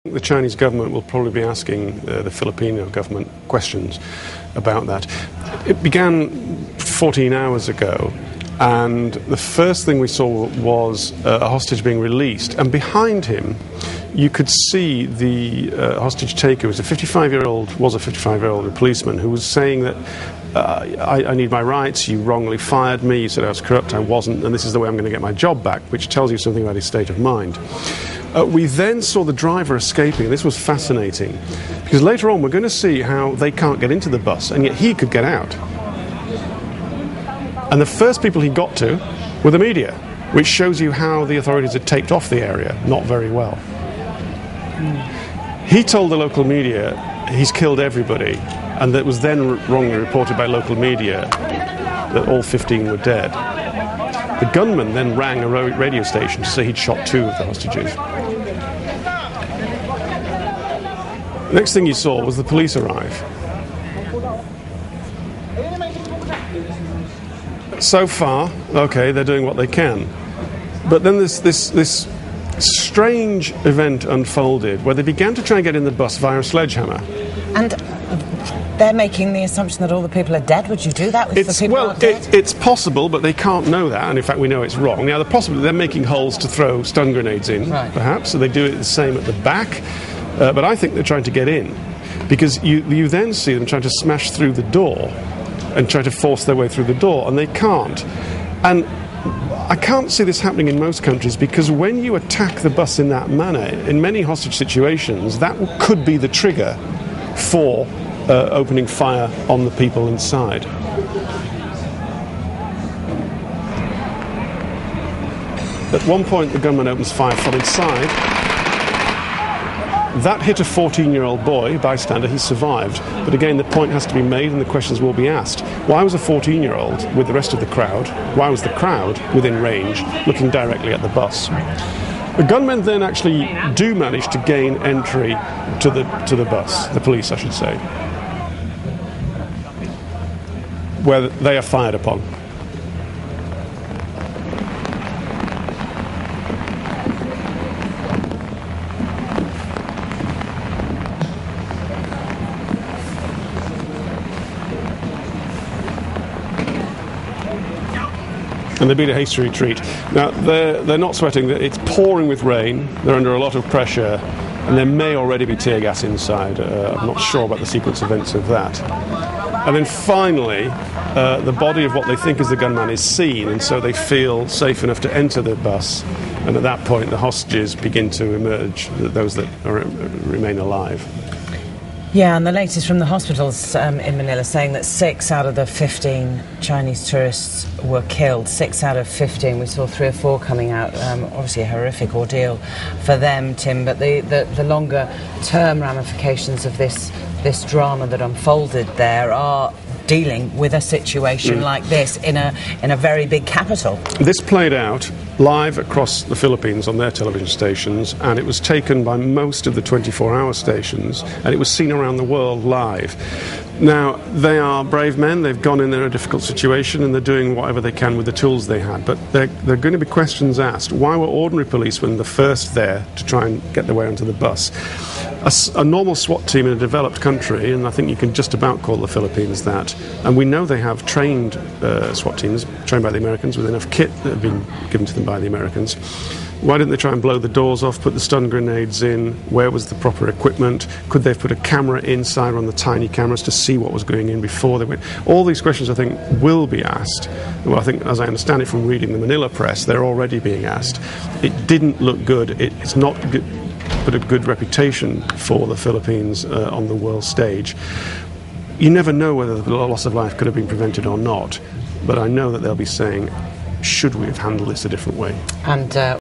The Chinese government will probably be asking the Filipino government questions about that. It began 14 hours ago, and the first thing we saw was a hostage being released, and behind him you could see the hostage taker was a 55-year-old policeman who was saying that I need my rights, you wrongly fired me, you said I was corrupt, I wasn't, and this is the way I'm going to get my job back, which tells you something about his state of mind. We then saw the driver escaping. This was fascinating, because later on we're going to see how they can't get into the bus, and yet he could get out. And the first people he got to were the media, which shows you how the authorities had taped off the area not very well. He told the local media he's killed everybody, and that was then wrongly reported by local media that all 15 were dead. The gunman then rang a radio station to say he'd shot 2 of the hostages. The next thing you saw was the police arrive. So far, okay, they're doing what they can. But then this strange event unfolded where they began to try and get in the bus via a sledgehammer. And they're making the assumption that all the people are dead. Would you do that if the people are dead? It's possible, but they can't know that, and in fact we know it's wrong. Now, they're making holes to throw stun grenades in, right, perhaps, so they do it the same at the back, but I think they're trying to get in, because you then see them trying to smash through the door and try to force their way through the door, and they can't. And I can't see this happening in most countries, because when you attack the bus in that manner, in many hostage situations, that could be the trigger for opening fire on the people inside. At one point, the gunman opens fire from inside. That hit a 14-year-old boy, bystander. He survived. But again, the point has to be made and the questions will be asked. Why was a 14-year-old with the rest of the crowd? Why was the crowd within range, looking directly at the bus? The gunmen then actually do manage to gain entry to the bus, the police, I should say, where they are fired upon. And they beat a hasty retreat. Now, they're not sweating. It's pouring with rain. They're under a lot of pressure, and there may already be tear gas inside. I'm not sure about the sequence of events of that. And then finally, the body of what they think is the gunman is seen, and so they feel safe enough to enter the bus. And at that point, the hostages begin to emerge, those that remain alive. Yeah, and the latest from the hospitals in Manila saying that 6 out of the 15 Chinese tourists were killed. 6 out of 15. We saw 3 or 4 coming out. Obviously a horrific ordeal for them, Tim, but the longer term ramifications of this drama that unfolded there are dealing with a situation like this in a very big capital. This played out live across the Philippines on their television stations, and it was taken by most of the 24-hour stations, and it was seen around the world live. Now, they are brave men. They've gone in there in a difficult situation, and they're doing whatever they can with the tools they had. But there are going to be questions asked. Why were ordinary policemen the first there to try and get their way onto the bus? A normal SWAT team in a developed country, and I think you can just about call the Philippines that, and we know they have trained SWAT teams, trained by the Americans, with enough kit that had been given to them by the Americans. Why didn't they try and blow the doors off, put the stun grenades in? Where was the proper equipment? Could they have put a camera inside on the tiny cameras to see what was going in before they went? All these questions, I think, will be asked. Well, I think, as I understand it from reading the Manila press, they're already being asked. It didn't look good. It's not good, but a good reputation for the Philippines on the world stage. You never know whether the loss of life could have been prevented or not, but I know that they'll be saying, should we have handled this a different way? And